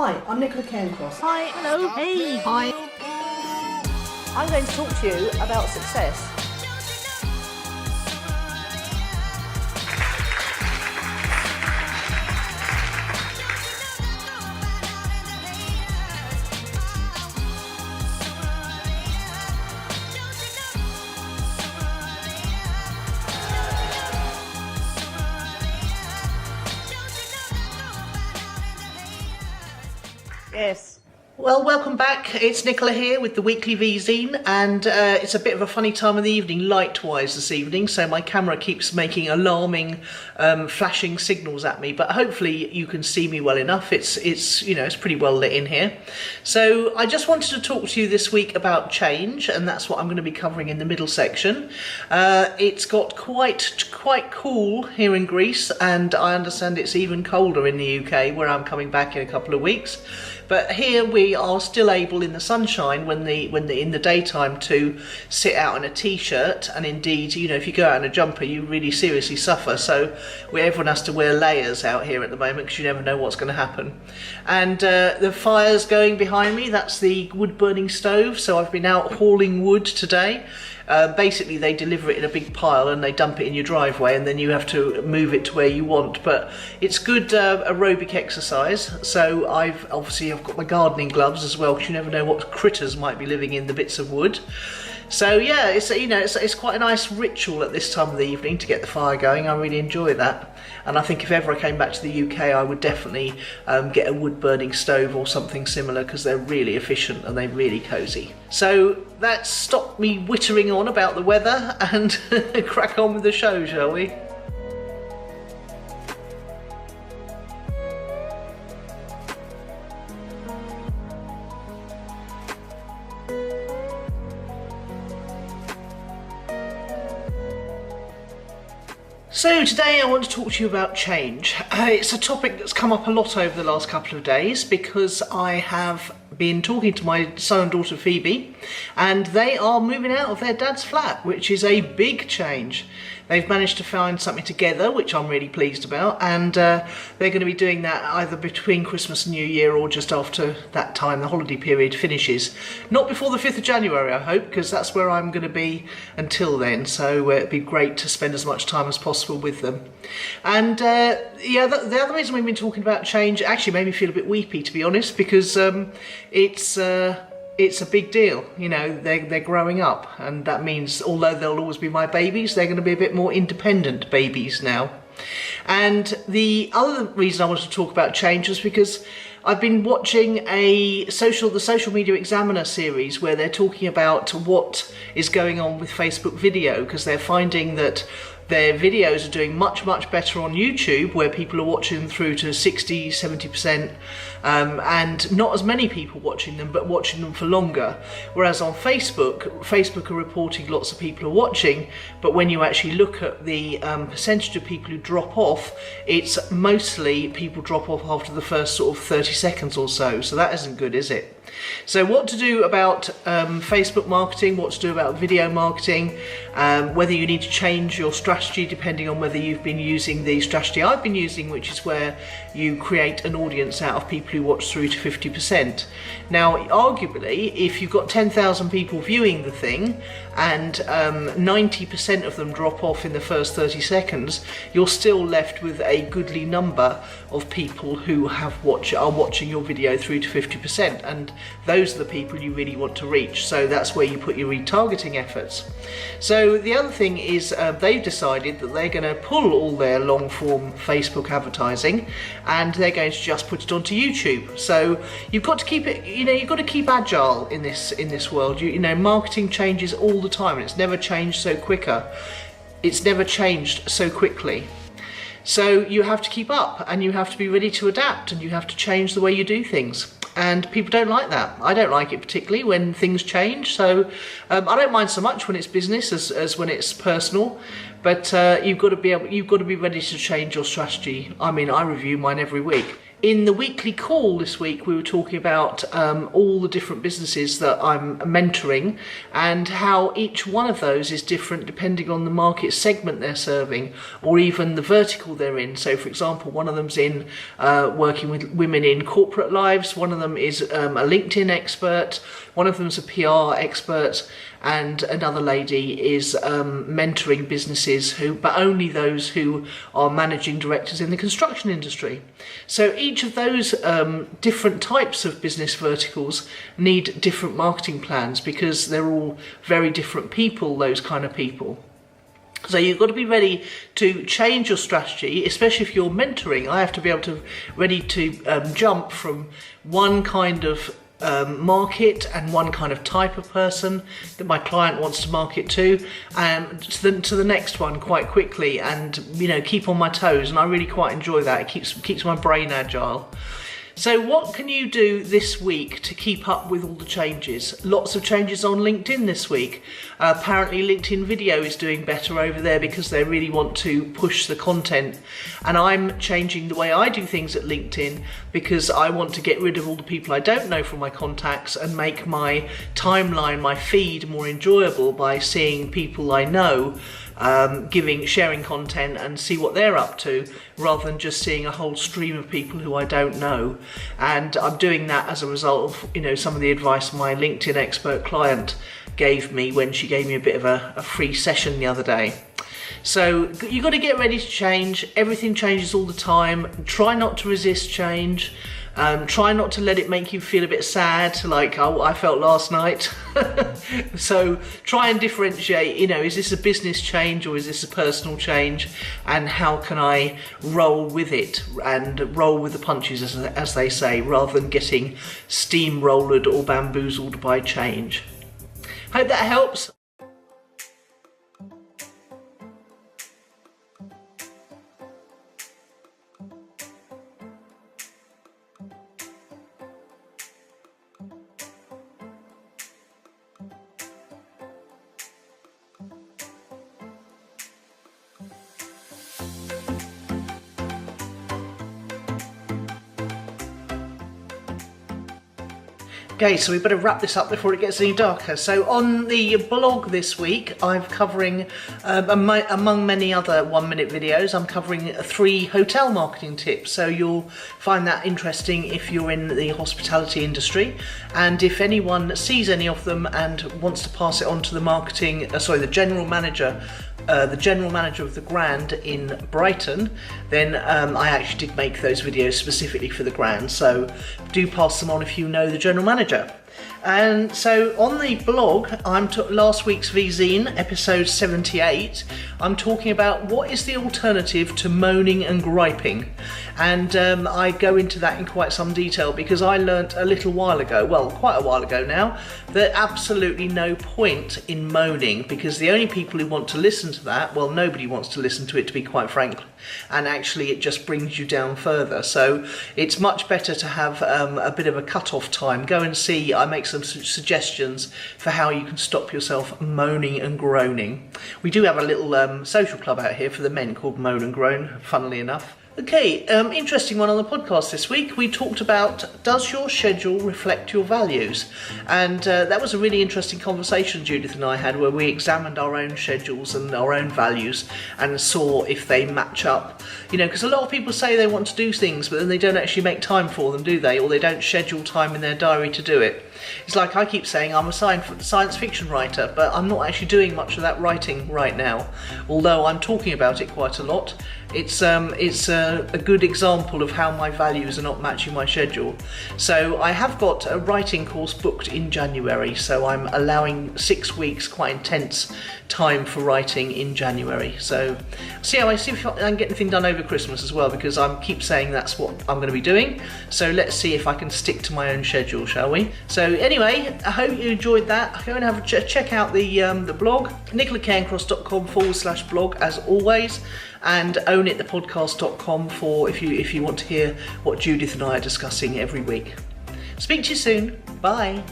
Hi, I'm Nicola Cairncross. Hi, hello, hey, hi. I'm going to talk to you about success. Yes. Well, welcome back. It's Nicola here with the weekly Vzine, and it's a bit of a funny time of the evening light-wise this evening, so my camera keeps making alarming flashing signals at me, but hopefully you can see me well enough. It's you know, it's pretty well lit in here. So I just wanted to talk to you this week about change, and that's what I'm going to be covering in the middle section. It's got quite cool here in Greece, and I understand it's even colder in the UK, where I'm coming back in a couple of weeks. But here we are still able in the sunshine in the daytime to sit out in a t-shirt, and indeed, you know, if you go out in a jumper you really seriously suffer. So everyone has to wear layers out here at the moment because you never know what's going to happen. And the fire's going behind me, that's the wood burning stove, so I've been out hauling wood today. Basically they deliver it in a big pile and they dump it in your driveway, and then you have to move it to where you want. But it's good aerobic exercise. So I've got my gardening gloves as well, because you never know what critters might be living in the bits of wood. So yeah, it's quite a nice ritual at this time of the evening to get the fire going. I really enjoy that, and I think if ever I came back to the UK I would definitely get a wood burning stove or something similar, because they're really efficient and they're really cosy. So that's stopped me whittering on about the weather, and crack on with the show, shall we? So today I want to talk to you about change. It's a topic that's come up a lot over the last couple of days, because I have been talking to my son and daughter Phoebe, and they are moving out of their dad's flat, which is a big change. They've managed to find something together, which I'm really pleased about, and they're going to be doing that either between Christmas and New Year or just after that time the holiday period finishes. Not before the 5th of January, I hope, because that's where I'm going to be until then, so it'd be great to spend as much time as possible with them. And yeah, the other reason we've been talking about change actually made me feel a bit weepy, to be honest, because it's a big deal. You know, they're growing up, and that means although they'll always be my babies, they're going to be a bit more independent babies now. And the other reason I wanted to talk about change was because I've been watching the Social Media Examiner series, where they're talking about what is going on with Facebook video, because they're finding that their videos are doing much better on YouTube, where people are watching them through to 60-70%, and not as many people watching them, but watching them for longer. Whereas on Facebook are reporting lots of people are watching, but when you actually look at the percentage of people who drop off, it's mostly people drop off after the first sort of 30 seconds or so. So that isn't good, is it? So what to do about Facebook marketing, what to do about video marketing, whether you need to change your strategy depending on whether you've been using the strategy I've been using, which is where you create an audience out of people who watch through to 50%. Now, arguably, if you've got 10,000 people viewing the thing and 90% of them drop off in the first 30 seconds, you're still left with a goodly number of people who are watching your video through to 50%, and those are the people you really want to reach. So that's where you put your retargeting efforts. So the other thing is they've decided that they're going to pull all their long form Facebook advertising, and they're going to just put it onto YouTube. So you've got to keep it, you know, you've got to keep agile in this world. You know, marketing changes all the time, and it's never changed so quicker. It's never changed so quickly. So you have to keep up, and you have to be ready to adapt, and you have to change the way you do things. And people don't like that. I don't like it particularly when things change. So I don't mind so much when it's business as when it's personal. But you've got to be ready to change your strategy. I mean, I review mine every week. In the weekly call this week, we were talking about all the different businesses that I'm mentoring and how each one of those is different depending on the market segment they're serving or even the vertical they're in. So, for example, one of them's in working with women in corporate lives, one of them is a LinkedIn expert, one of them's a PR expert, and another lady is mentoring businesses but only those who are managing directors in the construction industry. So each of those different types of business verticals need different marketing plans because they're all very different people, those kind of people. So you've got to be ready to change your strategy, especially if you're mentoring. I have to be able to ready to jump from one kind of market and one kind of type of person that my client wants to market to the next one quite quickly, and keep on my toes, and I really quite enjoy that. It keeps my brain agile. So what can you do this week to keep up with all the changes? Lots of changes on LinkedIn this week. Apparently LinkedIn video is doing better over there because they really want to push the content. And I'm changing the way I do things at LinkedIn because I want to get rid of all the people I don't know from my contacts and make my timeline, my feed more enjoyable by seeing people I know sharing content and see what they're up to, rather than just seeing a whole stream of people who I don't know. And I'm doing that as a result of some of the advice my LinkedIn expert client gave me when she gave me a bit of a free session the other day. So you've got to get ready to change. Everything changes all the time. Try not to resist change. Try not to let it make you feel a bit sad, like I felt last night. So try and differentiate, is this a business change or is this a personal change? And how can I roll with it and roll with the punches, as they say, rather than getting steamrolled or bamboozled by change. Hope that helps. Okay, so we better wrap this up before it gets any darker. So on the blog this week, I'm covering, among many other 1-minute videos, I'm covering 3 hotel marketing tips. So you'll find that interesting if you're in the hospitality industry. And if anyone sees any of them and wants to pass it on to the general manager of the Grand in Brighton, then I actually did make those videos specifically for the Grand, so do pass them on if you know the general manager. And so on the blog, last week's Vzine, episode 78, I'm talking about what is the alternative to moaning and griping. And I go into that in quite some detail because I learnt a little while ago, well, quite a while ago now, that absolutely no point in moaning, because the only people who want to listen to that, well, nobody wants to listen to it, to be quite frank, and actually it just brings you down further. So it's much better to have a bit of a cut-off time. Go and see, I make some suggestions for how you can stop yourself moaning and groaning. We do have a little social club out here for the men called Moan and Groan, funnily enough. Okay, interesting one on the podcast this week. We talked about, does your schedule reflect your values? And that was a really interesting conversation Judith and I had, where we examined our own schedules and our own values and saw if they match up. Because a lot of people say they want to do things, but then they don't actually make time for them, do they? Or they don't schedule time in their diary to do it. It's like I keep saying I'm a science fiction writer, but I'm not actually doing much of that writing right now, although I'm talking about it quite a lot. It's a good example of how my values are not matching my schedule. So I have got a writing course booked in January, so I'm allowing 6 weeks, quite intense time for writing in January. So see if I can get anything done over Christmas as well, because I keep saying that's what I'm going to be doing. So let's see if I can stick to my own schedule, shall we? So anyway, I hope you enjoyed that. Go and have a check out the blog, nicolacairncross.com/blog as always, and ownitthepodcast.com for if you want to hear what Judith and I are discussing every week. Speak to you soon. Bye.